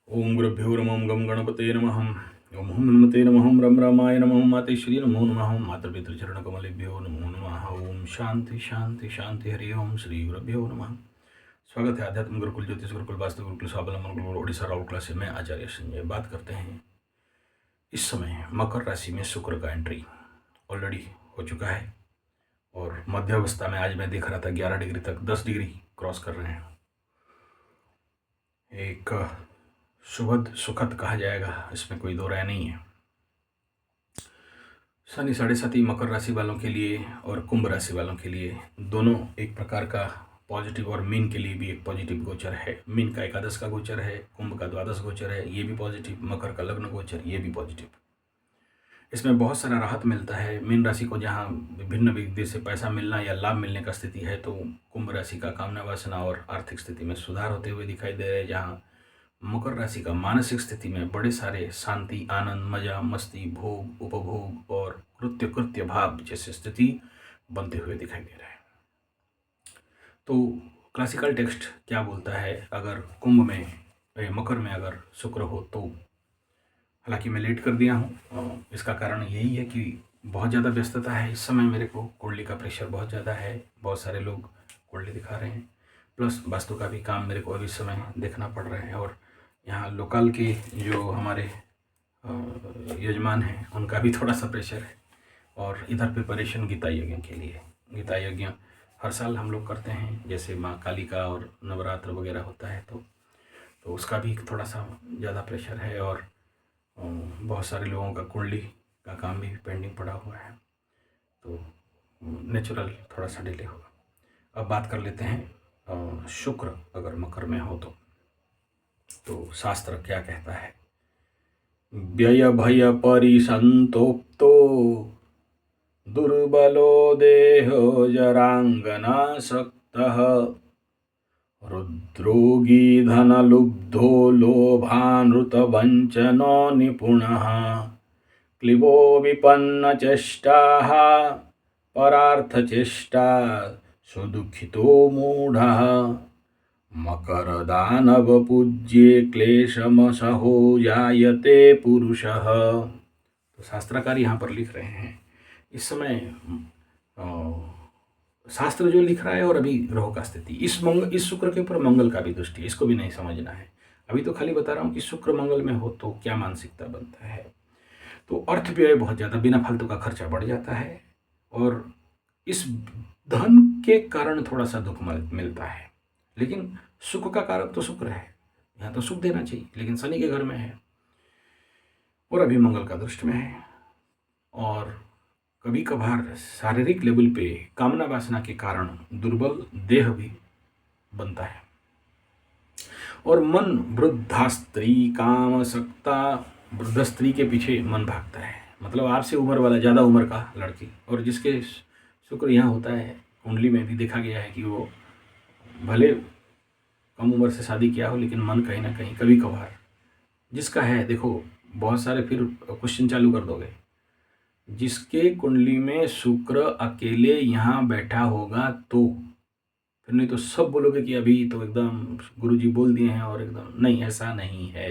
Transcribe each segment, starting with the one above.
ओम गुरुभ्यो नमः गम गणपते नमः ओम हुम हनुमते नमः रम रामाय नमः मातेश्वरी नमो नमः मातृपितृचरणकमलेभ्यो नमो नमः ओम शांति शांति शांति हरि ओम श्री गुरुभ्यो नमः। स्वागत है आध्यात्म गुरुकुल ज्योतिष गुरुकुल वास्तु गुरुकुल स्वावलंबन गुरुकुल ओडिशा राउर क्लास में आचार्य संजय बात करते हैं। इस समय मकर राशि में शुक्र का एंट्री ऑलरेडी हो चुका है और मध्य अवस्था में आज मैं देख रहा था 11 डिग्री तक 10 डिग्री क्रॉस कर रहे हैं। एक सुखद सुखद कहा जाएगा, इसमें कोई दो राय नहीं है। शनि 7.5 मकर राशि वालों के लिए और कुंभ राशि वालों के लिए दोनों एक प्रकार का पॉजिटिव, और मीन के लिए भी एक पॉजिटिव गोचर है। मीन का एकादश का गोचर है, कुंभ का द्वादश गोचर है, ये भी पॉजिटिव। मकर का लग्न गोचर, ये भी पॉजिटिव। इसमें बहुत सारा राहत मिलता है। मीन राशि को जहाँ विभिन्न विधि से पैसा मिलना या लाभ मिलने का स्थिति है, तो कुंभ राशि का कामना वासना और आर्थिक स्थिति में सुधार होते हुए दिखाई दे रहे हैं। जहाँ मकर राशि का मानसिक स्थिति में बड़े सारे शांति, आनंद, मजा, मस्ती, भोग, उपभोग और कृत्य कृत्य भाव जैसे स्थिति बनते हुए दिखाई दे रहा है। तो क्लासिकल टेक्स्ट क्या बोलता है, अगर कुंभ में मकर में अगर शुक्र हो तो, हालांकि मैं लेट कर दिया हूँ, इसका कारण यही है कि बहुत ज़्यादा व्यस्तता है इस समय। मेरे को कुंडली का प्रेशर बहुत ज़्यादा है, बहुत सारे लोग कुंडली दिखा रहे हैं, प्लस वास्तु का भी काम मेरे को अभी समय देखना पड़ रहा है। और यहाँ लोकल के जो हमारे यजमान हैं उनका भी थोड़ा सा प्रेशर है। और इधर प्रिपरेशन गीता यज्ञ के लिए, गीता यज्ञ हर साल हम लोग करते हैं, जैसे माँ काली का और नवरात्र वगैरह होता है, तो उसका भी थोड़ा सा ज़्यादा प्रेशर है। और बहुत सारे लोगों का कुंडली का काम भी पेंडिंग पड़ा हुआ है, तो नेचुरल थोड़ा सा डिले होगा। अब बात कर लेते हैं शुक्र अगर मकर में हो तो शास्त्र क्या कहता है। व्यय भय परिसंतोप्तो दुर्बलो देहो जरांगनासक्तः रुद्रोगी धनलुब्धो लोभानृतवञ्चनो निपुणः क्लिबो विपन्नचेष्टाः परार्थचेष्टा सुदुःखितो मूढः मकर दानव पूज्ये क्लेशमसहो जायते पुरुषः। तो शास्त्रकार यहाँ पर लिख रहे हैं इस समय शास्त्र जो लिख रहा है, और अभी ग्रहों का स्थिति, इस शुक्र के ऊपर मंगल का भी दृष्टि है, इसको भी नहीं समझना है। अभी तो खाली बता रहा हूँ कि शुक्र मंगल में हो तो क्या मानसिकता बनता है। तो अर्थ व्यय बहुत ज़्यादा, बिना फालतू का खर्चा बढ़ जाता है, और इस धन के कारण थोड़ा सा दुख मिलता है। लेकिन सुख का कारक तो शुक्र है, यहाँ तो सुख देना चाहिए, लेकिन शनि के घर में है और अभी मंगल का दृष्टि में है। और कभी कभार शारीरिक लेवल पे कामना वासना के कारण दुर्बल देह भी बनता है। और मन वृद्धा स्त्री काम सकता, वृद्ध स्त्री के पीछे मन भागता है, मतलब आपसे उम्र वाला, ज़्यादा उम्र का लड़की, और जिसके शुक्र यहाँ होता है, कुंडली में भी देखा गया है कि वो भले कम उम्र से शादी किया हो, लेकिन मन कहीं ना कहीं कभी कभार जिसका है, देखो बहुत सारे फिर क्वेश्चन चालू कर दोगे, जिसके कुंडली में शुक्र अकेले यहाँ बैठा होगा तो, फिर नहीं तो सब बोलोगे कि अभी तो एकदम गुरुजी बोल दिए हैं और एकदम नहीं, ऐसा नहीं है।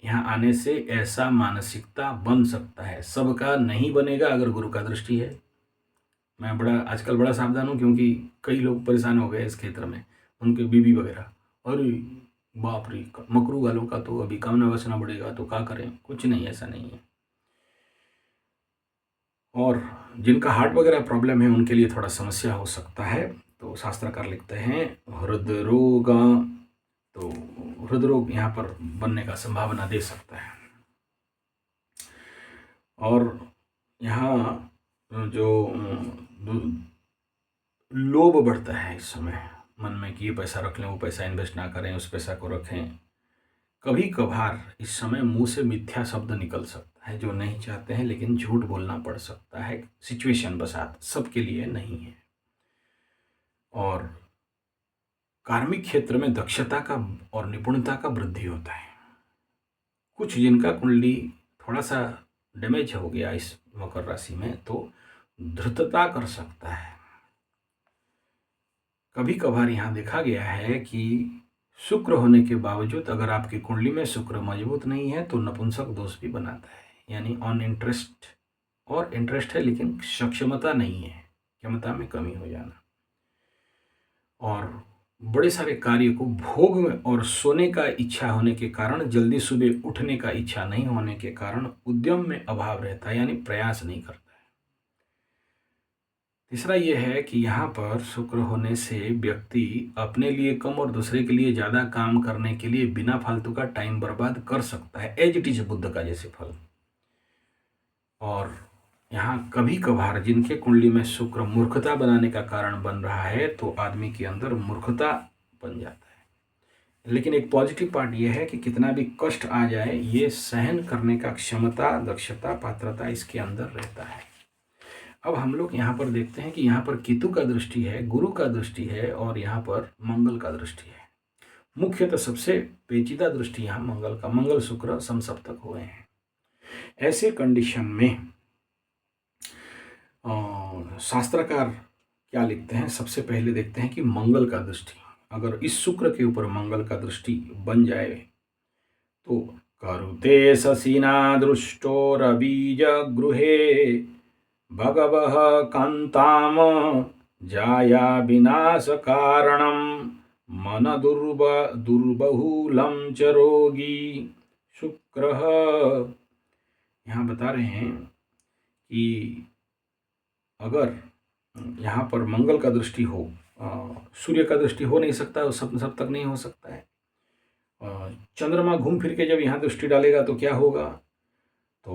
यहाँ आने से ऐसा मानसिकता बन सकता है, सबका नहीं बनेगा अगर गुरु का दृष्टि है। मैं आजकल बड़ा सावधान हूँ, क्योंकि कई लोग परेशान हो गए इस क्षेत्र में, उनके बीवी वगैरह, अरे बाप रे, मकरू वालों का तो अभी कामना वासना बढ़ेगा तो क्या करें। कुछ नहीं, ऐसा नहीं है। और जिनका हार्ट वगैरह प्रॉब्लम है उनके लिए थोड़ा समस्या हो सकता है। तो शास्त्रकार लिखते हैं हृदरोग, तो हृदरोग यहाँ पर बनने का संभावना दे सकता है। और यहाँ जो लोभ बढ़ता है इस समय मन में कि ये पैसा रख लें, वो पैसा इन्वेस्ट ना करें, उस पैसा को रखें। कभी कभार इस समय मुंह से मिथ्या शब्द निकल सकता है, जो नहीं चाहते हैं, लेकिन झूठ बोलना पड़ सकता है सिचुएशन बसात, सबके लिए नहीं है। और कार्मिक क्षेत्र में दक्षता का और निपुणता का वृद्धि होता है। कुछ जिनका कुंडली थोड़ा सा डैमेज हो गया इस मकर राशि में, तो धृतता कर सकता है। कभी कभार यहाँ देखा गया है कि शुक्र होने के बावजूद अगर आपकी कुंडली में शुक्र मजबूत नहीं है तो नपुंसक दोष भी बनाता है, यानी ऑन इंटरेस्ट और इंटरेस्ट है लेकिन सक्षमता नहीं है, क्षमता में कमी हो जाना, और बड़े सारे कार्य को भोग में और सोने का इच्छा होने के कारण, जल्दी सुबह उठने का इच्छा नहीं होने के कारण उद्यम में अभाव रहता है, यानी प्रयास नहीं करता है। तीसरा यह है कि यहाँ पर शुक्र होने से व्यक्ति अपने लिए कम और दूसरे के लिए ज़्यादा काम करने के लिए बिना फालतू का टाइम बर्बाद कर सकता है, एज इट इज बुद्ध का जैसे फल। और यहाँ कभी कभार जिनके कुंडली में शुक्र मूर्खता बनाने का कारण बन रहा है तो आदमी के अंदर मूर्खता बन जाता है। लेकिन एक पॉजिटिव पार्ट ये है कि कितना भी कष्ट आ जाए ये सहन करने का क्षमता, दक्षता, पात्रता इसके अंदर रहता है। अब हम लोग यहाँ पर देखते हैं कि यहाँ पर केतु का दृष्टि है, गुरु का दृष्टि है और यहाँ पर मंगल का दृष्टि है। मुख्यतः सबसे पेचीदा दृष्टि यहाँ मंगल का, मंगल शुक्र समसप्तक हुए हैं। ऐसे कंडीशन में शास्त्रकार क्या लिखते हैं, सबसे पहले देखते हैं कि मंगल का दृष्टि अगर इस शुक्र के ऊपर मंगल का दृष्टि बन जाए तो करुते शशिना दृष्टो रबीज गृहे भगवः कांताम जाया विनाश कारणम मन दुर्बहुलम च रोगी शुक्र। यहाँ बता रहे हैं कि अगर यहाँ पर मंगल का दृष्टि हो, सूर्य का दृष्टि हो नहीं सकता, सब तक नहीं हो सकता है। चंद्रमा घूम फिर के जब यहाँ दृष्टि डालेगा तो क्या होगा, तो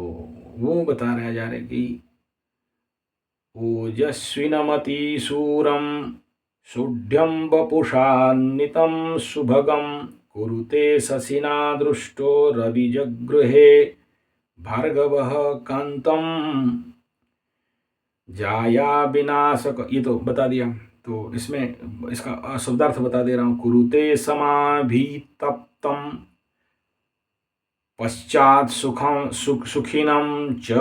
वो बता रहा जा रहे कि ओजस्विनमति सूरम सुढ्यम वपुषान्वितं सुभगम कुरुते शशिना दृष्टो रविजगृहे भार्गवः कांतम जाया विनाशक, ये तो बता दिया। तो इसमें इसका शब्दार्थ बता दे रहा हूँ। कुरुते समाभितप्तम पश्चात सुखिनम च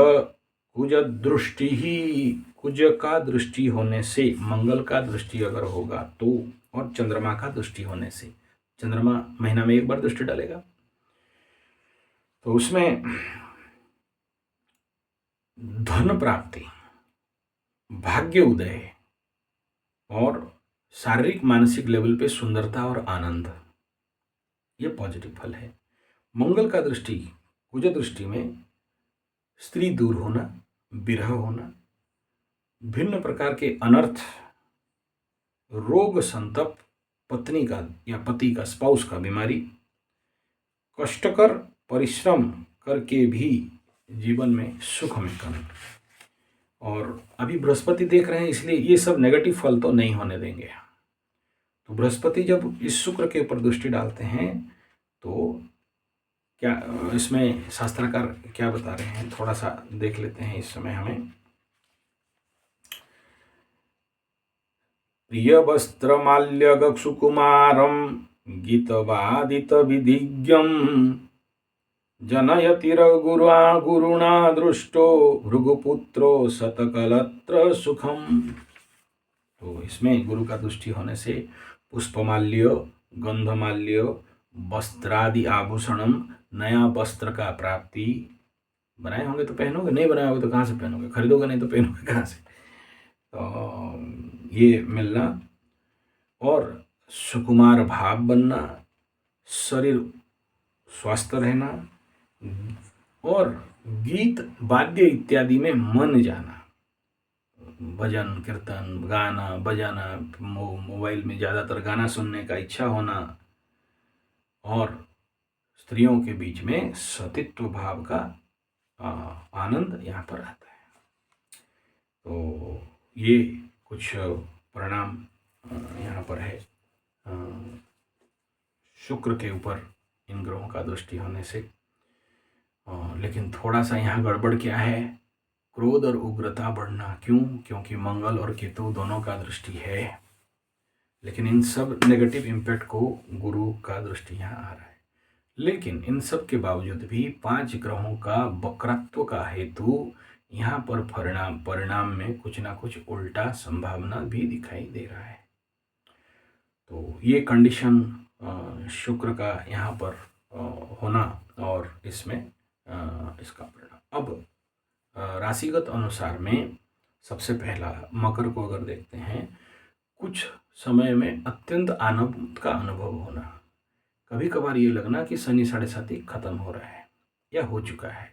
कुज दृष्टि ही, कुज का दृष्टि होने से, मंगल का दृष्टि अगर होगा तो, और चंद्रमा का दृष्टि होने से, चंद्रमा महीना में एक बार दृष्टि डालेगा तो उसमें धन प्राप्ति, भाग्य उदय और शारीरिक मानसिक लेवल पे सुंदरता और आनंद, ये पॉजिटिव फल है। मंगल का दृष्टि, कुज दृष्टि में स्त्री दूर होना, विरह होना, भिन्न प्रकार के अनर्थ, रोग संतप, पत्नी का या पति का, स्पाउस का बीमारी, कष्टकर परिश्रम करके भी जीवन में सुख में कमी। और अभी बृहस्पति देख रहे हैं इसलिए ये सब नेगेटिव फल तो नहीं होने देंगे। तो बृहस्पति जब इस शुक्र के ऊपर दृष्टि डालते हैं तो क्या इसमें शास्त्रकार क्या बता रहे हैं, थोड़ा सा देख लेते हैं इस समय हमें। प्रिय वस्त्र माल्य सुकुमारम गीतवादित विधिज्ञम जनयति गुरुणा दृष्टो भृगुपुत्रो शतकलत्र सुखम। तो इसमें गुरु का दृष्टि होने से पुष्पमाल्य, गंधमाल्य, वस्त्रादि आभूषणम, नया वस्त्र का प्राप्ति, बनाए होंगे तो पहनोगे, नहीं बनाए होंगे तो कहाँ से पहनोगे, खरीदोगे नहीं तो पहनोगे कहाँ से, तो ये मिलना, और सुकुमार भाव बनना, शरीर स्वस्थ रहना, और गीत वाद्य इत्यादि में मन जाना, भजन कीर्तन, गाना बजाना, मोबाइल में ज़्यादातर गाना सुनने का इच्छा होना, और स्त्रियों के बीच में सतीत्व भाव का आनंद यहाँ पर आता है। तो ये कुछ परिणाम यहाँ पर है शुक्र के ऊपर इन ग्रहों का दृष्टि होने से। लेकिन थोड़ा सा यहाँ गड़बड़ क्या है, क्रोध और उग्रता बढ़ना। क्यों? क्योंकि मंगल और केतु दोनों का दृष्टि है, लेकिन इन सब नेगेटिव इम्पैक्ट को गुरु का दृष्टि यहाँ आ रहा है। लेकिन इन सब के बावजूद भी 5 ग्रहों का वक्रत्व का हेतु यहाँ पर परिणाम में कुछ ना कुछ उल्टा संभावना भी दिखाई दे रहा है। तो ये कंडीशन शुक्र का यहाँ पर होना और इसमें इसका परिणाम। अब राशिगत अनुसार में सबसे पहला मकर को अगर देखते हैं, कुछ समय में अत्यंत आनंद का अनुभव होना। कभी कभार ये लगना कि शनि साढ़े साथी खत्म हो रहा है या हो चुका है।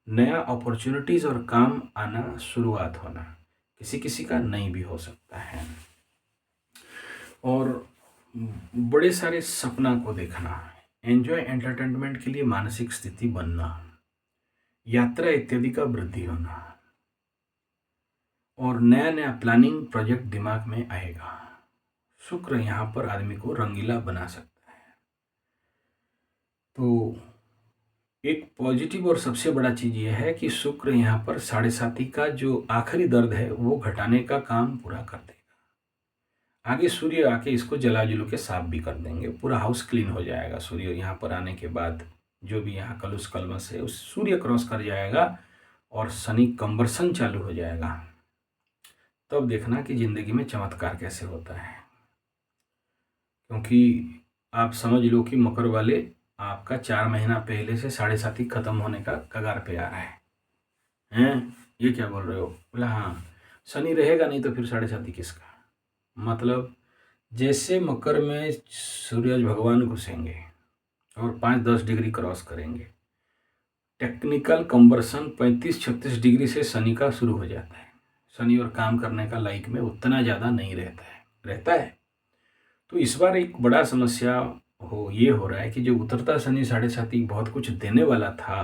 नया अपॉर्चुनिटीज और काम आना शुरुआत होना, किसी किसी का नहीं भी हो सकता है। और बड़े सारे सपना को देखना, एंजॉय एंटरटेनमेंट के लिए मानसिक स्थिति बनना, यात्रा इत्यादि का वृद्धि होना और नया नया प्लानिंग प्रोजेक्ट दिमाग में आएगा। शुक्र यहाँ पर आदमी को रंगीला बना सकता है। तो एक पॉजिटिव और सबसे बड़ा चीज़ ये है कि शुक्र यहाँ पर साढ़े साथी का जो आखिरी दर्द है वो घटाने का काम पूरा कर देगा। आगे सूर्य आके इसको जला जुलू के साफ भी कर देंगे, पूरा हाउस क्लीन हो जाएगा। सूर्य यहाँ पर आने के बाद जो भी यहाँ कलुष कलमश है उस सूर्य क्रॉस कर जाएगा और शनि कंबर्सन चालू हो जाएगा। तब देखना कि जिंदगी में चमत्कार कैसे होता है। क्योंकि आप समझ लो कि मकर वाले आपका 4 महीना पहले से साढ़े साथी खत्म होने का कगार पे आ रहा है। हैं, ये क्या बोल रहे हो? बोला हाँ, शनि रहेगा नहीं तो फिर साढ़े साथी किसका? मतलब जैसे मकर में सूरज भगवान घुसेंगे और 5-10 डिग्री क्रॉस करेंगे, टेक्निकल कंबर्सन 35-36 डिग्री से शनि का शुरू हो जाता है। शनि और काम करने का लाइक में उतना ज़्यादा नहीं रहता है। तो इस बार एक बड़ा समस्या ये हो रहा है कि जो उतरता शनि साढ़े साथी बहुत कुछ देने वाला था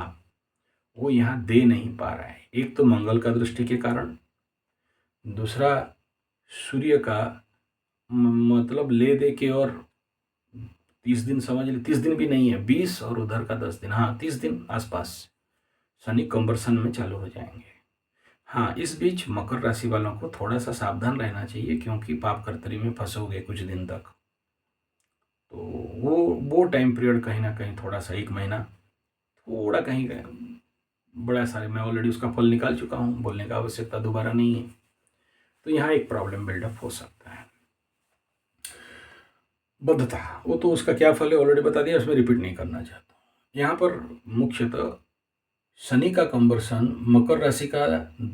वो यहाँ दे नहीं पा रहा है। एक तो मंगल का दृष्टि के कारण, दूसरा सूर्य का मतलब ले दे के, और 30 दिन समझ ले, 30 दिन भी नहीं है, 20 और उधर का 10 दिन, हाँ 30 दिन आसपास शनि कंबर्सन में चालू हो जाएंगे। हाँ, इस बीच मकर राशि वालों को थोड़ा सा सावधान रहना चाहिए क्योंकि पाप कर्तरी में फंसोगे कुछ दिन तक। तो वो टाइम पीरियड कहीं ना कहीं थोड़ा सा, 1 महीना थोड़ा कहीं बड़ा सारे, मैं ऑलरेडी उसका फल निकाल चुका हूँ, बोलने का आवश्यकता दोबारा नहीं है। तो यहाँ एक प्रॉब्लम बिल्डअप हो सकता है। बद्धता, वो तो उसका क्या फल है ऑलरेडी बता दिया, उसमें रिपीट नहीं करना चाहता हूँ। यहाँ पर मुख्यतः शनि का कंबर्सन मकर राशि का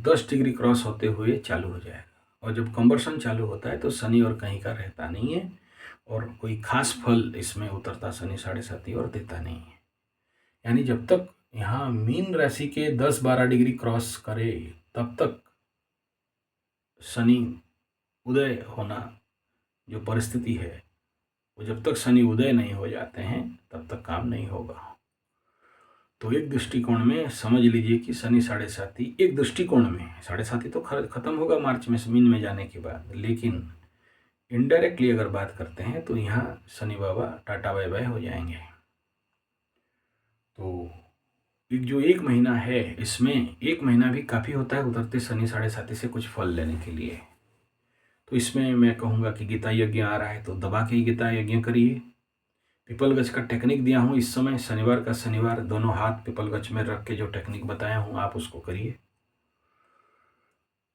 10 डिग्री क्रॉस होते हुए चालू हो जाएगा, और जब कंबर्सन चालू होता है तो शनि और कहीं का रहता नहीं है और कोई खास फल इसमें उतरता शनि साढ़े साथी और देता नहीं है। यानी जब तक यहाँ मीन राशि के 10-12 डिग्री क्रॉस करे तब तक शनि उदय होना जो परिस्थिति है, वो जब तक शनि उदय नहीं हो जाते हैं तब तक काम नहीं होगा। तो एक दृष्टिकोण में समझ लीजिए कि शनि साढ़े साथी, एक दृष्टिकोण में साढ़े साथी तो खत्म होगा मार्च में मीन में जाने के बाद, लेकिन इनडायरेक्टली अगर बात करते हैं तो यहाँ शनि बाबा टाटा बाय बाय हो जाएंगे। तो जो 1 महीना है, इसमें 1 महीना भी काफ़ी होता है उतरते शनि साढ़े साथी से कुछ फल लेने के लिए। तो इसमें मैं कहूँगा कि गीता यज्ञ आ रहा है तो दबा के ही गीता यज्ञ करिए। पीपल गज का टेक्निक दिया हूँ इस समय, शनिवार का शनिवार दोनों हाथ पीपल गज में रख के जो टेक्निक बताया हूँ आप उसको करिए,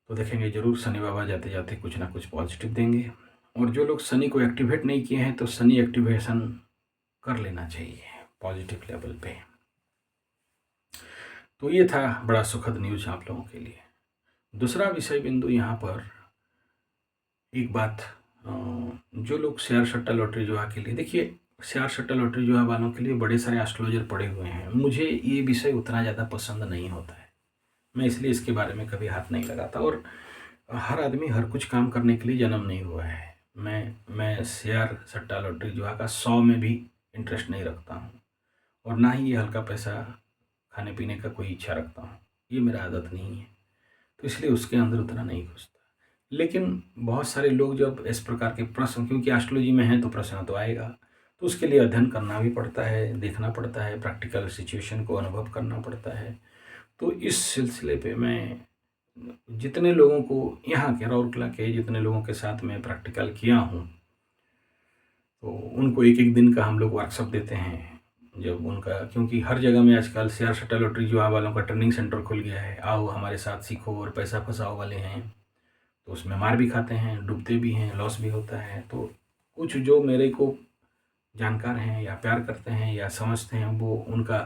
तो देखेंगे जरूर शनि बाबा जाते जाते कुछ ना कुछ पॉजिटिव देंगे। और जो लोग शनि को एक्टिवेट नहीं किए हैं तो शनि एक्टिवेशन कर लेना चाहिए पॉजिटिव लेवल पे। तो ये था बड़ा सुखद न्यूज आप लोगों के लिए। दूसरा विषय बिंदु यहाँ पर एक बात, जो लोग शेयर सट्टा लॉटरी जुआ के लिए, देखिए शेयर सट्टा लॉटरी जुआ वालों के लिए बड़े सारे एस्ट्रोलॉजर पड़े हुए हैं। मुझे ये विषय उतना ज़्यादा पसंद नहीं होता है, मैं इसलिए इसके बारे में कभी हाथ नहीं लगाता। और हर आदमी हर कुछ काम करने के लिए जन्म नहीं हुआ है। मैं शेयर सट्टा लॉटरी जुआ का 100 में भी इंटरेस्ट नहीं रखता हूँ, और ना ही ये हल्का पैसा खाने पीने का कोई इच्छा रखता हूँ, ये मेरा आदत नहीं है, तो इसलिए उसके अंदर उतना नहीं घुसता। लेकिन बहुत सारे लोग जब इस प्रकार के प्रश्न, क्योंकि एस्ट्रोलॉजी में है तो प्रश्न तो आएगा, तो उसके लिए अध्ययन करना भी पड़ता है, देखना पड़ता है, प्रैक्टिकल सिचुएशन को अनुभव करना पड़ता है। तो इस सिलसिले पे मैं जितने लोगों को यहाँ के राउरकेला के जितने लोगों के साथ मैं प्रैक्टिकल किया हूँ, तो उनको 1-1 दिन का हम लोग वर्कशॉप देते हैं। जब उनका, क्योंकि हर जगह में आजकल शेयर सट्टा लॉटरी जुआ वालों का ट्रेनिंग सेंटर खुल गया है, आओ हमारे साथ सीखो, और पैसा फंसाओ वाले हैं तो उसमें मार भी खाते हैं, डूबते भी हैं, लॉस भी होता है। तो कुछ जो मेरे को जानकार हैं या प्यार करते हैं या समझते हैं, वो उनका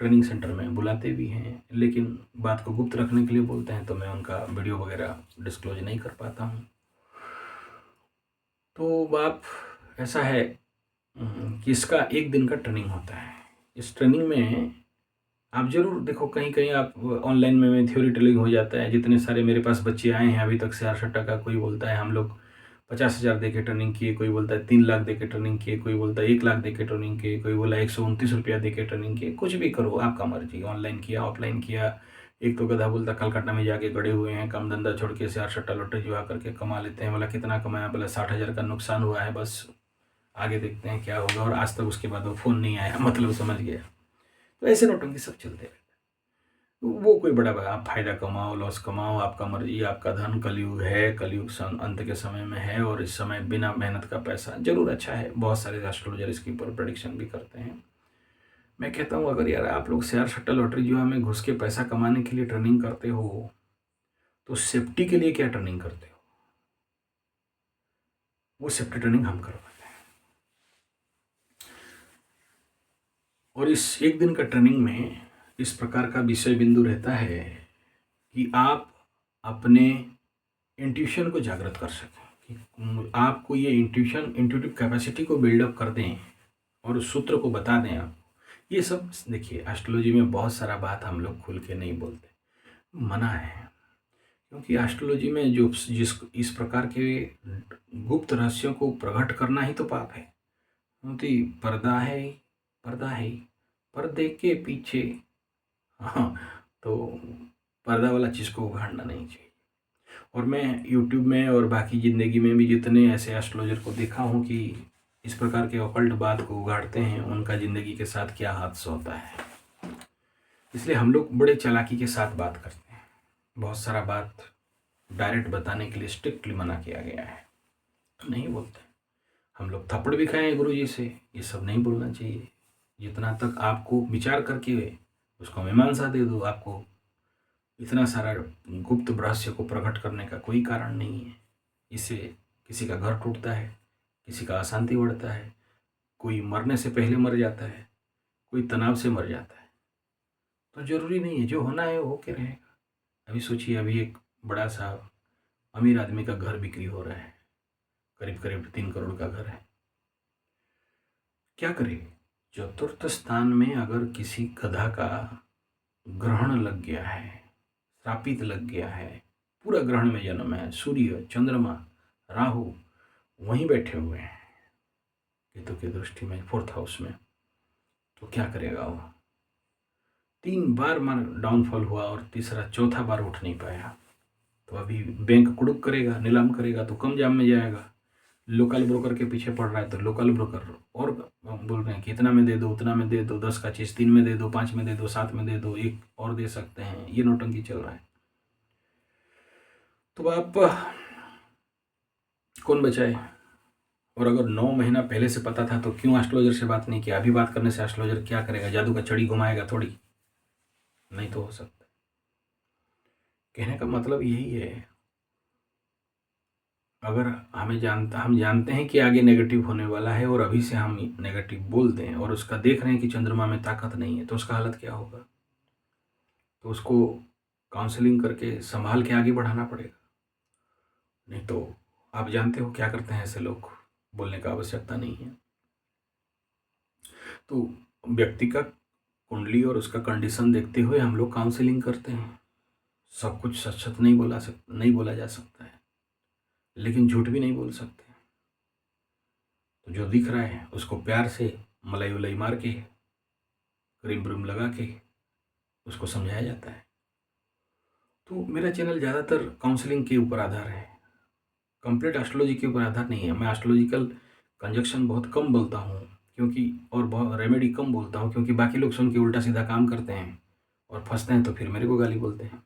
ट्रेनिंग सेंटर में बुलाते भी हैं, लेकिन बात को गुप्त रखने के लिए बोलते हैं, तो मैं उनका वीडियो वगैरह डिस्क्लोज नहीं कर पाता हूँ। तो बाप ऐसा है कि इसका 1 दिन का ट्रेनिंग होता है। इस ट्रेनिंग में आप ज़रूर देखो, कहीं कहीं आप ऑनलाइन में थ्योरी टेलिंग हो जाता है। जितने सारे मेरे पास बच्चे आए हैं अभी तक शेयर सट्टा का, कोई बोलता है हम लोग 50,000 दे के ट्रेनिंग किए, कोई बोलता है 3 लाख दे के ट्रेनिंग किए, कोई बोलता है 1 लाख दे के ट्रेनिंग किए, कोई बोला 129 रुपया दे के ट्रेनिंग किए। कुछ भी करो, आपका मर्जी, ऑनलाइन किया ऑफलाइन किया। एक तो गधा बोलता कलकत्ता में जाके गड़े हुए हैं, काम धंधा छोड़ के शेयर सट्टा लॉटरी जुआ करके कमा लेते हैं। बोला कितना कमाया? बोला 60,000 का नुकसान हुआ है, बस आगे देखते हैं क्या होगा। और आज तक उसके बाद वो फ़ोन नहीं आया, मतलब समझ गया। तो ऐसे नौटंकी सब चलते रहते हैं। वो कोई बड़ा आप फायदा कमाओ लॉस कमाओ, आपका मर्जी, आपका धन। कलयुग है, कलयुग अंत के समय में है, और इस समय बिना मेहनत का पैसा जरूर अच्छा है। बहुत सारे एस्ट्रोलॉजर इसके ऊपर प्रेडिक्शन भी करते हैं। मैं कहता हूँ अगर यार आप लोग शेयर सट्टा लॉटरी जुआ में घुस के पैसा कमाने के लिए ट्रेनिंग करते हो, तो सेफ्टी के लिए क्या ट्रेनिंग करते हो? वो सेफ्टी ट्रेनिंग हम करवाते हैं। और इस 1 दिन का ट्रेनिंग में इस प्रकार का विषय बिंदु रहता है कि आप अपने इंट्यूशन को जागृत कर सकें, कि आपको ये इंट्यूटिव कैपेसिटी को बिल्डअप कर दें और उस सूत्र को बता दें आप। ये सब देखिए, एस्ट्रोलॉजी में बहुत सारा बात हम लोग खुल के नहीं बोलते, मना है। क्योंकि एस्ट्रोलॉजी में जो इस प्रकार के गुप्त रहस्यों को प्रकट करना ही तो पाप है। क्योंकि पर्दा है, पर्दा है, पर्दे के पीछे, हाँ, तो पर्दा वाला चीज़ को उघाड़ना नहीं चाहिए। और मैं यूट्यूब में और बाकी ज़िंदगी में भी जितने ऐसे एस्ट्रोलॉजर को देखा हूँ कि इस प्रकार के ऑकल्ट बात को उगाड़ते हैं, उनका ज़िंदगी के साथ क्या हादसा होता है। इसलिए हम लोग बड़े चालाकी के साथ बात करते हैं। बहुत सारा बात डायरेक्ट बताने के लिए स्ट्रिक्टली मना किया गया है, तो नहीं बोलते। हम लोग थप्पड़ भी खाए हैं गुरु जी से, ये सब नहीं बोलना चाहिए। जितना तक आपको विचार करके उसको मीमांसा दे दो, आपको इतना सारा गुप्त रहस्य को प्रकट करने का कोई कारण नहीं है। इससे किसी का घर टूटता है, किसी का अशांति बढ़ता है, कोई मरने से पहले मर जाता है, कोई तनाव से मर जाता है। तो ज़रूरी नहीं है, जो होना है वो होके रहेगा। अभी सोचिए, अभी एक बड़ा सा अमीर आदमी का घर बिक्री हो रहा है, करीब करीब 3 करोड़ का घर है। क्या करे? चतुर्थ स्थान में अगर किसी गधा का ग्रहण लग गया है, श्रापित लग गया है, पूरा ग्रहण में जन्म है, सूर्य चंद्रमा राहु वहीं बैठे हुए हैं केतु की दृष्टि में 4th हाउस में, तो क्या करेगा वो? 3 बार डाउनफॉल हुआ और तीसरा चौथा बार उठ नहीं पाया। तो अभी बैंक कुड़ुक करेगा, नीलाम करेगा तो कम जाम में जाएगा। लोकल ब्रोकर के पीछे पड़ रहा है तो लोकल ब्रोकर और बोल रहे हैं कि इतना में दे दो, उतना में दे दो, 10 का चीज़ 3 में दे दो, 5 में दे दो, 7 में दे दो, 1 और दे सकते हैं। ये नोटंकी चल रहा है। तो आप कौन बचाए? और अगर 9 महीना पहले से पता था तो क्यों एस्ट्रोलॉजर से बात नहीं किया? अभी बात करने से एस्ट्रोलॉजर क्या करेगा? जादू का छड़ी घुमाएगा थोड़ी? नहीं तो हो सकता। कहने का मतलब यही है, अगर हम जानते हैं कि आगे नेगेटिव होने वाला है और अभी से हम नेगेटिव बोल दें और उसका देख रहे हैं कि चंद्रमा में ताकत नहीं है, तो उसका हालत क्या होगा? तो उसको काउंसलिंग करके संभाल के आगे बढ़ाना पड़ेगा। नहीं तो आप जानते हो क्या करते हैं ऐसे लोग, बोलने का आवश्यकता नहीं है। तो व्यक्ति का कुंडली और उसका कंडीशन देखते हुए हम लोग काउंसलिंग करते हैं। सब कुछ सच सच नहीं बोला जा सकता है, लेकिन झूठ भी नहीं बोल सकते। तो जो दिख रहा है उसको प्यार से मलाई उलाई मार के, क्रीम व्रीम लगा के उसको समझाया जाता है। तो मेरा चैनल ज़्यादातर काउंसलिंग के ऊपर आधार है, कंप्लीट एस्ट्रोलॉजी के ऊपर आधार नहीं है। मैं एस्ट्रोलॉजिकल कंजक्शन बहुत कम बोलता हूँ, क्योंकि और बहुत रेमेडी कम बोलता हूँ, क्योंकि बाकी लोग सुन के उल्टा सीधा काम करते हैं और फंसते हैं, तो फिर मेरे को गाली बोलते हैं।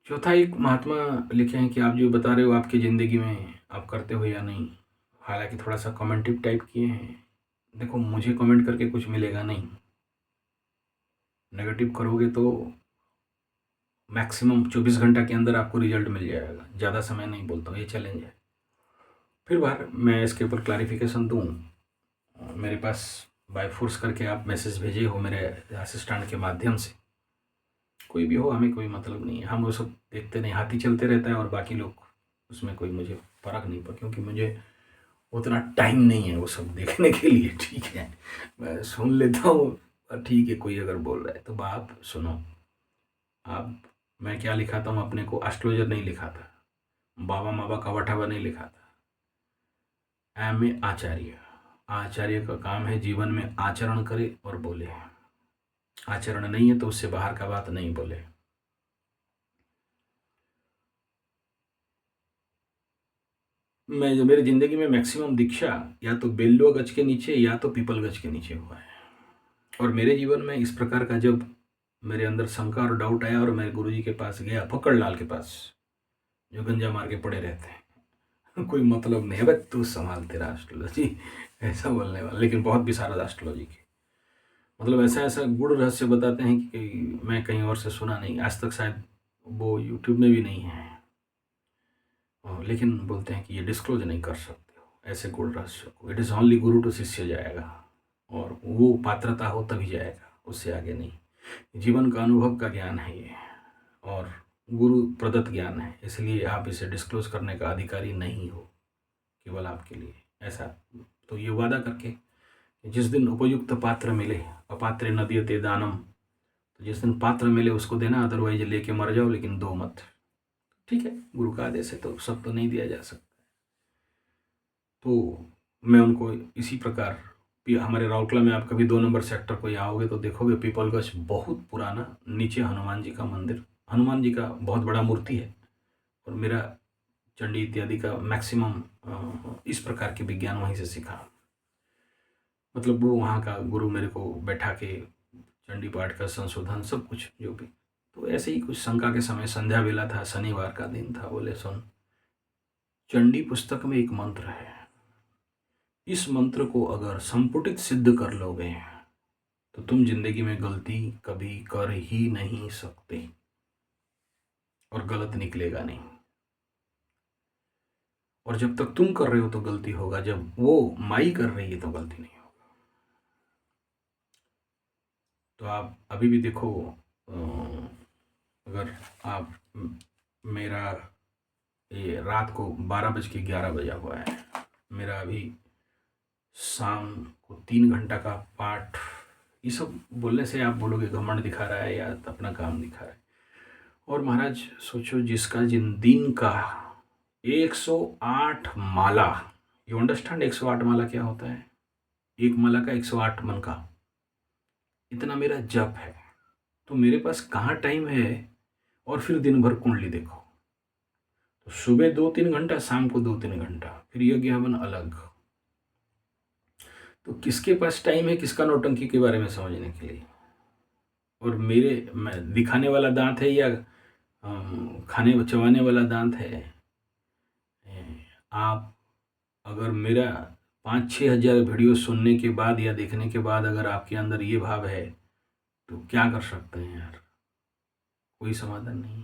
चौथा, एक महात्मा लिखे हैं कि आप जो बता रहे हो आपकी ज़िंदगी में आप करते हो या नहीं। हालांकि थोड़ा सा कमेंटिव टाइप किए हैं। देखो, मुझे कमेंट करके कुछ मिलेगा नहीं। नेगेटिव करोगे तो मैक्सिमम 24 घंटा के अंदर आपको रिजल्ट मिल जाएगा। ज़्यादा समय नहीं बोलता हूँ, ये चैलेंज है। फिर बार मैं इसके ऊपर क्लैरिफिकेशन दूँ, मेरे पास बाय फोर्स करके आप मैसेज भेजे हो मेरे असिस्टेंट के माध्यम से, कोई भी हो, हमें कोई मतलब नहीं है, हम वो सब देखते नहीं, हाथी चलते रहता है और बाकी लोग उसमें कोई मुझे फ़र्क नहीं पड़ा, क्योंकि मुझे उतना टाइम नहीं है वो सब देखने के लिए। ठीक है, मैं सुन लेता हूँ, ठीक है, कोई अगर बोल रहा है तो आप सुनो। आप, मैं क्या लिखाता हूँ अपने को, एस्ट्रोलॉजर नहीं लिखा था, बाबा माबा कवाठाबा नहीं लिखा था, एम ए आचार्य। आचार्य का काम है जीवन में आचरण करे और बोले, आचरण नहीं है तो उससे बाहर का बात नहीं बोले। मैं जो मेरी ज़िंदगी में मैक्सिमम दीक्षा या तो बेल्लो गज के नीचे या तो पीपल गज के नीचे हुआ है, और मेरे जीवन में इस प्रकार का जब मेरे अंदर शंका और डाउट आया और मैं गुरुजी के पास गया, फक्कड़ लाल के पास, जो गंजा मार के पड़े रहते हैं, कोई मतलब नहीं है भाई, तू संभाल तेरा एस्ट्रोलॉजी, ऐसा बोलने वाला, लेकिन बहुत विशारद एस्ट्रोलॉजी की, मतलब ऐसा ऐसा गुड़ रहस्य बताते हैं कि मैं कहीं और से सुना नहीं आज तक, शायद वो यूट्यूब में भी नहीं है, लेकिन बोलते हैं कि ये डिस्क्लोज नहीं कर सकते हो ऐसे गुड़ रहस्य को, it is only Guru to शिष्य जाएगा, और वो पात्रता हो तभी जाएगा, उससे आगे नहीं। जीवन का अनुभव का ज्ञान है ये, और गुरु प्रदत्त ज्ञान है, इसलिए आप इसे डिस्क्लोज करने का अधिकारी नहीं हो, केवल आपके लिए ऐसा। तो ये वादा करके कि जिस दिन उपयुक्त पात्र मिले, अपात्र न दीयते दानम, तो जिस दिन पात्र मिले उसको देना, अदरवाइज लेके मर जाओ, लेकिन दो मत। ठीक है, गुरु का आदेश है तो सब तो नहीं दिया जा सकता। तो मैं उनको इसी प्रकार, हमारे राउरकेला में आप कभी 2 नंबर सेक्टर को आओगे तो देखोगे पीपलगंज बहुत पुराना, नीचे हनुमान जी का मंदिर, हनुमान जी का बहुत बड़ा मूर्ति है, और मेरा चंडी इत्यादि का मैक्सिमम इस प्रकार के विज्ञान वहीं से सीखा, मतलब वो वहाँ का गुरु मेरे को बैठा के चंडी पाठ का संशोधन सब कुछ जो भी। तो ऐसे ही कुछ शंका के समय संध्या वेला था, शनिवार का दिन था, बोले सुन, चंडी पुस्तक में एक मंत्र है, इस मंत्र को अगर संपुटित सिद्ध कर लोगे तो तुम जिंदगी में गलती कभी कर ही नहीं सकते, और गलत निकलेगा नहीं, और जब तक तुम कर रहे हो तो गलती होगा, जब वो माई कर रही है तो गलती नहीं होगा। तो आप अभी भी देखो, अगर आप मेरा ये रात को 12:11 बजा हुआ है, मेरा अभी शाम को 3 घंटा का पाठ, ये सब बोलने से आप बोलोगे घमंड दिखा रहा है या अपना काम दिखा रहा है, और महाराज सोचो जिसका जिन दिन का 108 माला, यू अंडरस्टैंड 108 माला क्या होता है, एक माला का 108 मन का, इतना मेरा जप है, तो मेरे पास कहाँ टाइम है, और फिर दिन भर कुंडली देखो, तो सुबह 2-3 घंटा, शाम को 2-3 घंटा, फिर यज्ञ हवन अलग, तो किसके पास टाइम है किसका नौटंकी के बारे में समझने के लिए। और मेरे, मैं दिखाने वाला दांत है या खाने चबाने वाला दांत है, आप अगर मेरा 5-6 हज़ार वीडियो सुनने के बाद या देखने के बाद अगर आपके अंदर ये भाव है तो क्या कर सकते हैं यार, कोई समाधान नहीं।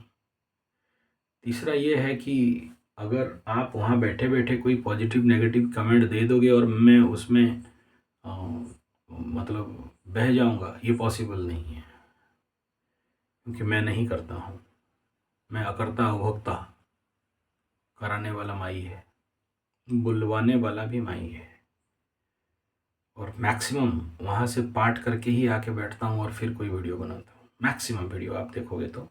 तीसरा ये है कि अगर आप वहाँ बैठे बैठे कोई पॉजिटिव नेगेटिव कमेंट दे दोगे और मैं उसमें मतलब बह जाऊँगा, ये पॉसिबल नहीं है, क्योंकि मैं नहीं करता हूँ, मैं अकर्ता अभोक्ता, कराने वाला माई है, बुलवाने वाला भी माई है, और मैक्सिमम वहाँ से पाठ करके ही आके बैठता हूँ और फिर कोई वीडियो बनाता हूँ। मैक्सिमम वीडियो आप देखोगे तो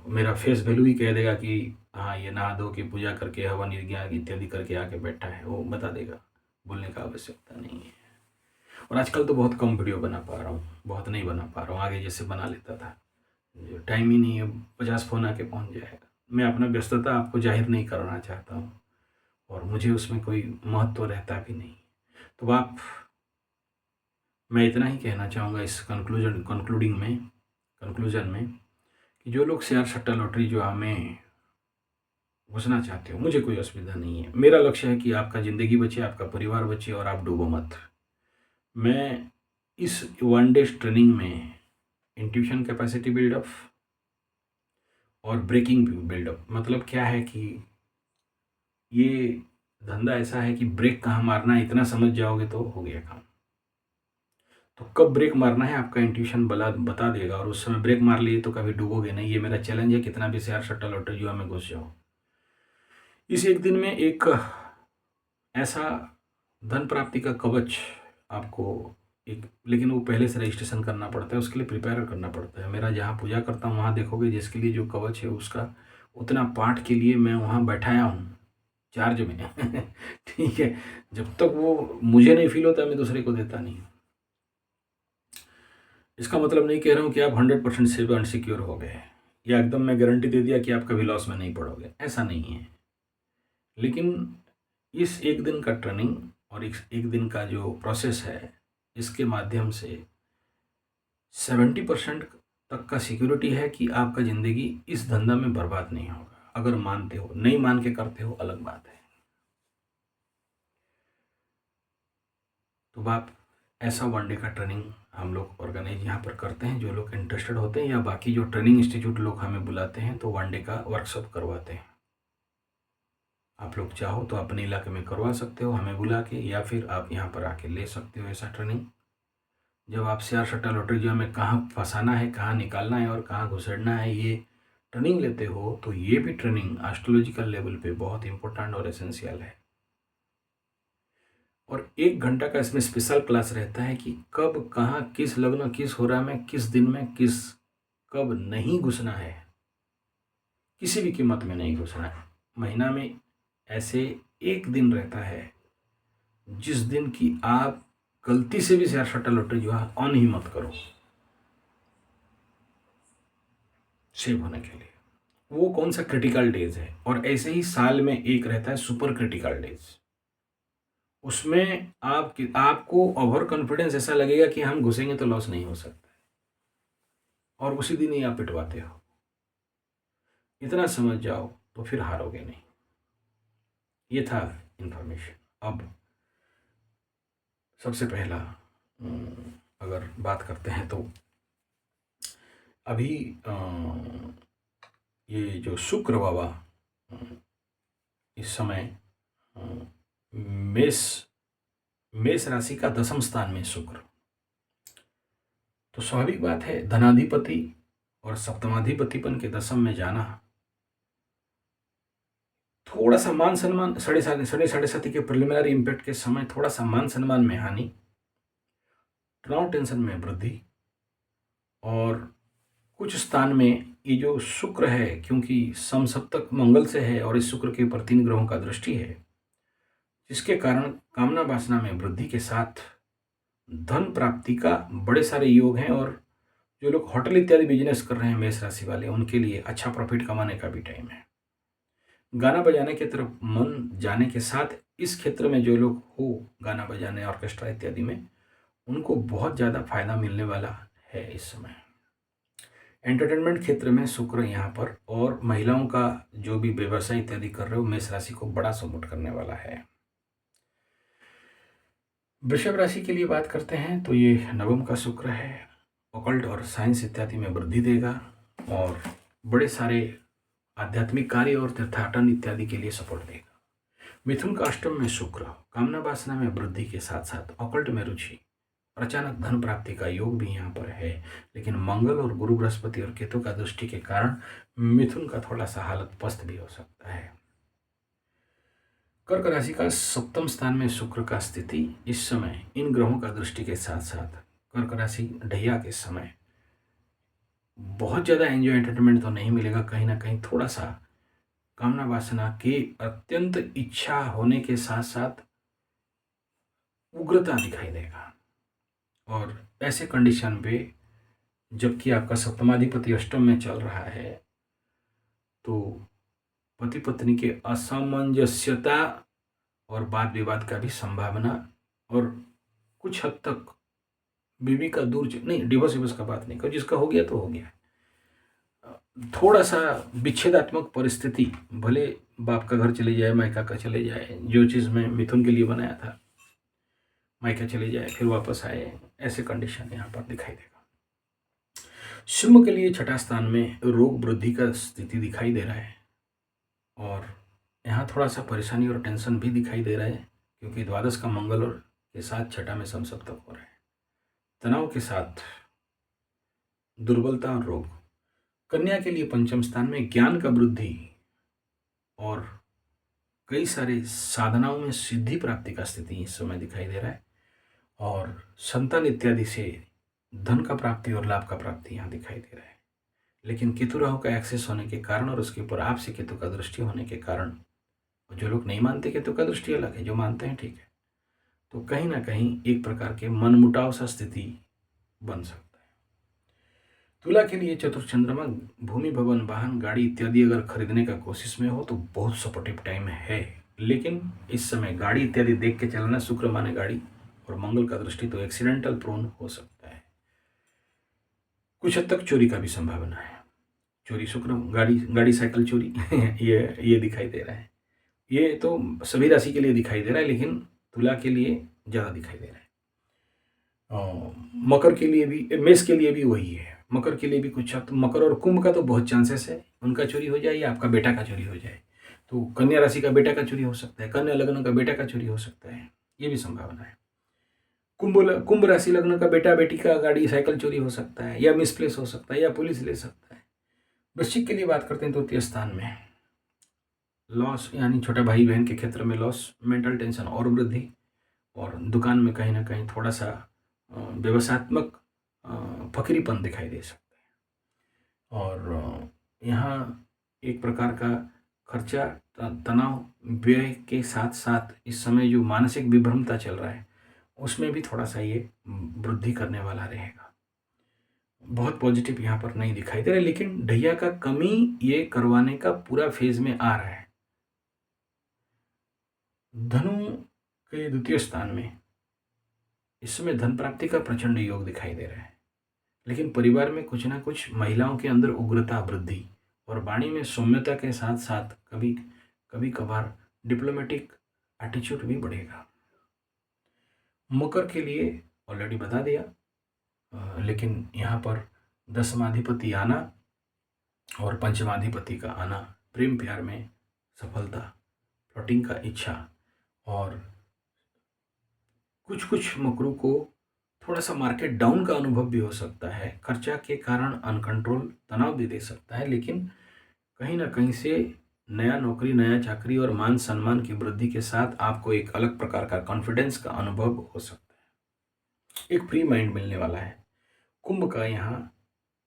मेरा फेस वैल्यू ही कह देगा कि हाँ ये नहा धो के पूजा करके हवन यज्ञ इत्यादि करके आके बैठा है, वो बता देगा, बोलने का आवश्यकता नहीं है। और आजकल तो बहुत कम वीडियो बना पा रहा हूँ, बहुत नहीं बना पा रहा हूँ, आगे जैसे बना लेता था, टाइम ही नहीं है, 50 फ़ोन आके पहुँच जाएगा। मैं अपना व्यस्तता आपको जाहिर नहीं करना चाहता हूँ, और मुझे उसमें कोई महत्व रहता भी नहीं। तो आप, मैं इतना ही कहना चाहूँगा इस कंक्लूजन में कि जो लोग शेयर सट्टा लॉटरी जो हमें घुसना चाहते हो, मुझे कोई असुविधा नहीं है, मेरा लक्ष्य है कि आपका ज़िंदगी बचे, आपका परिवार बचे, और आप डूबो मत। मैं इस 1 डेज ट्रेनिंग में इंट्यूशन कैपेसिटी बिल्डअप और ब्रेकिंग बिल्डअप, मतलब क्या है कि ये धंधा ऐसा है कि ब्रेक कहाँ मारना है इतना समझ जाओगे तो हो गया काम। तो कब ब्रेक मारना है आपका इंट्यूशन बता देगा, और उस समय ब्रेक मार लिए तो कभी डूबोगे नहीं। ये मेरा चैलेंज है, कितना भी शेयर सट्टा लॉटरी जुआ में घुस जाओ, इस एक दिन में एक ऐसा धन प्राप्ति का कवच आपको एक, लेकिन वो पहले से रजिस्ट्रेशन करना पड़ता है, उसके लिए प्रिपेयर करना पड़ता है। मेरा जहाँ पूजा करता हूँ वहाँ देखोगे जिसके लिए जो कवच है उसका उतना पाठ के लिए मैं वहाँ बैठाया हूँ चार्ज में ठीक है, जब तक वो मुझे नहीं फील होता मैं दूसरे को देता नहीं। इसका मतलब नहीं कह रहा हूँ कि आप 100% सेफ एंड सिक्योर हो गए, या एकदम मैं गारंटी दे दिया कि आप कभी लॉस में नहीं पड़ोगे, ऐसा नहीं है। लेकिन इस एक दिन का ट्रेनिंग और इस एक दिन का जो प्रोसेस है, इसके माध्यम से 70% तक का सिक्योरिटी है कि आपका ज़िंदगी इस धंधा में बर्बाद नहीं होगा। अगर मानते हो, नहीं मान के करते हो अलग बात है। तो आप ऐसा वन डे का ट्रेनिंग हम लोग ऑर्गेनाइज यहाँ पर करते हैं। जो लोग इंटरेस्टेड होते हैं या बाकी जो ट्रेनिंग इंस्टीट्यूट लोग हमें बुलाते हैं तो वन डे का वर्कशॉप करवाते हैं। आप लोग चाहो तो अपने इलाके में करवा सकते हो हमें बुला के, या फिर आप यहाँ पर आके ले सकते हो ऐसा ट्रेनिंग। जब आप शेयर सट्टा लॉटरी जो हमें कहाँ फंसाना है, कहाँ निकालना है और कहाँ घुसेड़ना है, ये ट्रेनिंग लेते हो, तो ये भी ट्रेनिंग एस्ट्रोलॉजिकल लेवल पे बहुत इंपॉर्टेंट और एसेंशियल है। और 1 घंटा का इसमें स्पेशल क्लास रहता है कि कब कहाँ किस लग्न किस होरा में किस दिन में किस कब नहीं घुसना है, किसी भी कीमत में नहीं घुसना है। महीना में ऐसे एक दिन रहता है जिस दिन की आप गलती से भी शेयर सट्टा लॉटरी जो है ऑन ही मत करो सेव होने के लिए। वो कौन सा क्रिटिकल डेज है, और ऐसे ही साल में एक रहता है सुपर क्रिटिकल डेज। उसमें आपको ओवर कॉन्फिडेंस ऐसा लगेगा कि हम घुसेंगे तो लॉस नहीं हो सकता, और उसी दिन ही आप पिटवाते हो। इतना समझ जाओ तो फिर हारोगे नहीं। ये था इंफॉर्मेशन। अब सबसे पहला अगर बात करते हैं तो अभी ये जो शुक्र बाबा इस समय मेष मेष राशि का 10वें स्थान में शुक्र, तो स्वाभाविक बात है धनाधिपति और सप्तमाधिपतिपन के 10वें में जाना थोड़ा सा मान सम्मान साढ़े साथी के प्रिलिमिनरी इम्पैक्ट के समय थोड़ा सा मान सम्मान में हानि, तनाव टेंशन में वृद्धि, और कुछ स्थान में ये जो शुक्र है क्योंकि समसप्तक मंगल से है और इस शुक्र के ऊपर 3 ग्रहों का दृष्टि है, जिसके कारण कामना वासना में वृद्धि के साथ धन प्राप्ति का बड़े सारे योग हैं। और जो लोग होटल इत्यादि बिजनेस कर रहे हैं मेष राशि वाले, उनके लिए अच्छा प्रॉफिट कमाने का भी टाइम है। गाना बजाने की तरफ मन जाने के साथ इस क्षेत्र में जो लोग हो गाना बजाने ऑर्केस्ट्रा इत्यादि में, उनको बहुत ज़्यादा फायदा मिलने वाला है इस समय। एंटरटेनमेंट क्षेत्र में शुक्र यहाँ पर, और महिलाओं का जो भी व्यवसाय इत्यादि कर रहे हो मेष राशि को बड़ा सपोर्ट करने वाला है। वृषभ राशि के लिए बात करते हैं तो ये नवम का शुक्र है, ऑकल्ट और साइंस इत्यादि में वृद्धि देगा और बड़े सारे आध्यात्मिक कार्य और तीर्थाटन इत्यादि के लिए सपोर्ट देगा। मिथुन का अष्टम में शुक्र कामना वासना में वृद्धि के साथ साथ ऑकल्ट में रुचि और अचानक धन प्राप्ति का योग भी यहाँ पर है। लेकिन मंगल और गुरु बृहस्पति और केतु का दृष्टि के कारण मिथुन का थोड़ा सा हालत पस्त भी हो सकता है। कर्क राशि का 7वें स्थान में शुक्र का स्थिति इस समय इन ग्रहों का दृष्टि के साथ साथ कर्क राशि ढैया के समय बहुत ज़्यादा एंजॉय एंटरटेनमेंट तो नहीं मिलेगा, कहीं ना कहीं थोड़ा सा कामना वासना के अत्यंत इच्छा होने के साथ साथ उग्रता दिखाई देगा। और ऐसे कंडीशन पे जबकि आपका सप्तमाधिपति अष्टम में चल रहा है तो पति पत्नी के असामंजस्यता और वाद विवाद का भी संभावना, और कुछ हद तक बीवी का दूर नहीं, डिवोर्स का बात नहीं कर, जिसका हो गया तो हो गया, थोड़ा सा विच्छेदात्मक परिस्थिति, भले बाप का घर चले जाए मायका का चले जाए, जो चीज़ मैं मिथुन के लिए बनाया था मायका चले जाए फिर वापस आए, ऐसे कंडीशन यहाँ पर दिखाई देगा। सिंह के लिए 6ठा स्थान में रोग वृद्धि का स्थिति दिखाई दे रहा है और यहाँ थोड़ा सा परेशानी और टेंशन भी दिखाई दे रहा है, क्योंकि द्वादश का मंगल और के साथ छठा में समसप्तक हो रहा है। तनाव के साथ दुर्बलता और रोग। कन्या के लिए पंचम स्थान में ज्ञान का वृद्धि और कई सारे साधनाओं में सिद्धि प्राप्ति का स्थिति इस समय दिखाई दे रहा है, और संतान इत्यादि से धन का प्राप्ति और लाभ का प्राप्ति यहाँ दिखाई दे रहा है। लेकिन केतु राहु का एक्सेस होने के कारण और उसके ऊपर आपसे केतु का दृष्टि होने के कारण, जो लोग नहीं मानते केतु का दृष्टि अलग है, जो मानते हैं ठीक है, तो कहीं ना कहीं एक प्रकार के मनमुटाव सा स्थिति बन सकता है। तुला के लिए चतुर्थ चंद्रमा, भूमि, भवन, वाहन, गाड़ी इत्यादि अगर खरीदने का कोशिश में हो तो बहुत सपोर्टिव टाइम है, लेकिन इस समय गाड़ी इत्यादि देख के चलना। शुक्र माने गाड़ी और मंगल का दृष्टि तो एक्सीडेंटल प्रोन हो सकता है। कुछ हद तक चोरी का भी संभावना है। चोरी, शुक्र, गाड़ी साइकिल चोरी ये दिखाई दे रहा है। ये तो सभी राशि के लिए दिखाई दे रहा है, लेकिन तुला के लिए ज़्यादा दिखाई दे रहा है। मकर के लिए भी, मेष के लिए भी वही है। मकर के लिए भी कुछ, तो मकर और कुंभ का तो बहुत चांसेस है उनका चोरी हो जाए या आपका बेटा का चोरी हो जाए। तो कन्या राशि का बेटा का चोरी हो सकता है, कन्या लग्न का बेटा का चोरी हो सकता है, ये भी संभावना है। कुंभ राशि लग्न का बेटा बेटी का गाड़ी साइकिल चोरी हो सकता है, या मिसप्लेस हो सकता है, या पुलिस ले सकता है। वृश्चिक के लिए बात करते हैं तो तृतीय स्थान में लॉस, यानी छोटे भाई बहन के क्षेत्र में लॉस, मेंटल टेंशन और वृद्धि, और दुकान में कहीं ना कहीं थोड़ा सा व्यवसायत्मक फकीरीपन दिखाई दे सकता है। और यहाँ एक प्रकार का खर्चा, तनाव, व्यय के साथ साथ इस समय जो मानसिक विभ्रमता चल रहा है उसमें भी थोड़ा सा ये वृद्धि करने वाला रहेगा। बहुत पॉजिटिव यहाँ पर नहीं दिखाई दे रहा है, लेकिन ढैया का कमी ये करवाने का पूरा फेज में आ रहा है। धनु के द्वितीय स्थान में इस समय धन प्राप्ति का प्रचंड योग दिखाई दे रहा है, लेकिन परिवार में कुछ ना कुछ महिलाओं के अंदर उग्रता, वृद्धि और वाणी में सौम्यता के साथ साथ कभी कभार डिप्लोमेटिक एटीट्यूड भी बढ़ेगा। मकर के लिए ऑलरेडी बता दिया, लेकिन यहाँ पर दशमाधिपति आना और पंचमाधिपति का आना, प्रेम प्यार में सफलता, फ्लर्टिंग का इच्छा, और कुछ मकरों को थोड़ा सा मार्केट डाउन का अनुभव भी हो सकता है। खर्चा के कारण अनकंट्रोल तनाव भी दे सकता है, लेकिन कहीं ना कहीं से नया नौकरी, नया चाकरी और मान सम्मान की वृद्धि के साथ आपको एक अलग प्रकार का कॉन्फिडेंस का अनुभव हो सकता है। एक फ्री माइंड मिलने वाला है। कुंभ का यहाँ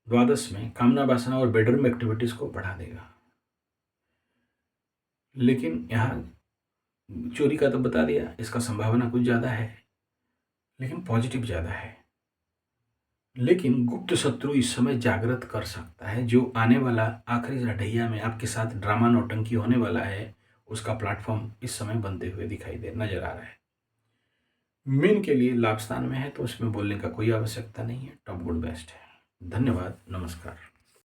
द्वादश में कामना, वासना और बेडरूम एक्टिविटीज को बढ़ा देगा, लेकिन यहाँ चोरी का तो बता दिया, इसका संभावना कुछ ज़्यादा है, लेकिन पॉजिटिव ज़्यादा है। लेकिन गुप्त शत्रु इस समय जागृत कर सकता है। जो आने वाला आखिरी ढैया में आपके साथ ड्रामा नौटंकी होने वाला है, उसका प्लेटफॉर्म इस समय बनते हुए नजर आ रहा है। मीन के लिए लाभ स्थान में है, तो उसमें बोलने का कोई आवश्यकता नहीं है, टॉप गुड बेस्ट है। धन्यवाद, नमस्कार।